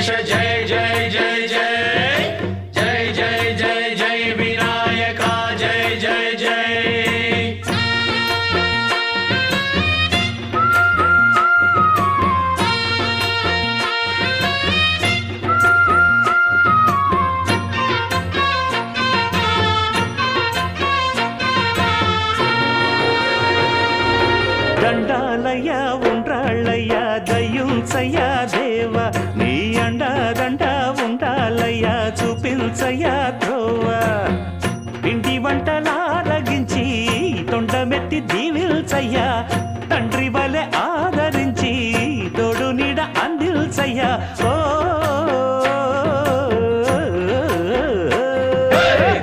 गणेश जय जय जय जय जय जय जय जय विनायका जय जय जय దండాలయ్య ఉండ్రాళ్ళయ్య దయ్యుంచయ్య దేవ నీ అండదండ ఉండాలయ్య చూపించయ్య త్రోవ పిండి వంటలారగించి తొండమెత్తి దీవిల్చయ్య తండ్రి వలె ఆదరించి తోడు నీడ అందిల్చయ్య ఓ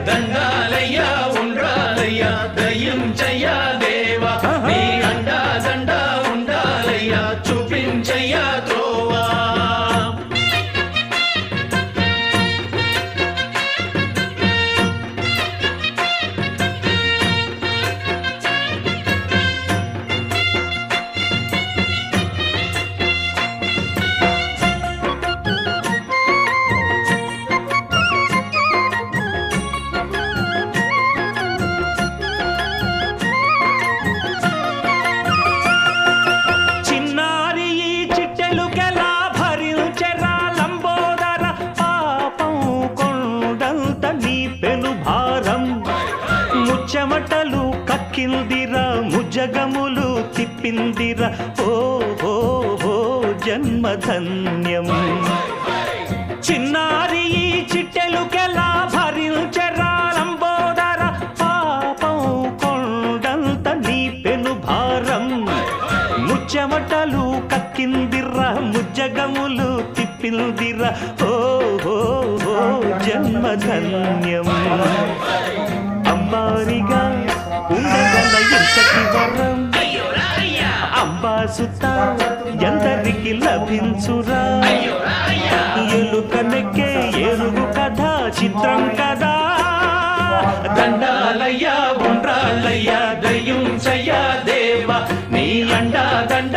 దండాలయ్య ఉండ్రాలయ్య దయ్యుంచయ్య దేవ నీ అండా దండ ఉండాలయ్య చూపించయ్య త్రోవా చిన్నారి ఈ చిట్టెలుకెలా భరించెరా లంబోదర పాపం కొండంత నీ పెను భారం ముచ్చమటలు కక్కిందిరా ముజగములు తిప్పిందిరా ఓ ఓ ఓ జన్మధన్యం చిన్నారి ఈ చిట్టెలుకెలా భరించెరా లంబోదర పాపం కొండంత నీ పెను భారం ముచ్చమటలు కక్కిందిరా ముజ్జగములు తిప్పిందిరా ఓ ఓ ఓ జన్మధన్యం అంబారిగా ఉండగల ఎంతటి వరం అంబా సుత ఎందరికి లభించురా ఎలుకనెక్కే ఏనుగు కథ చిత్రం కదా దండాలయ్య ఉండ్రాళ్ళయ్య దయ్యుంచయ్య దేవ నీ అండా దండ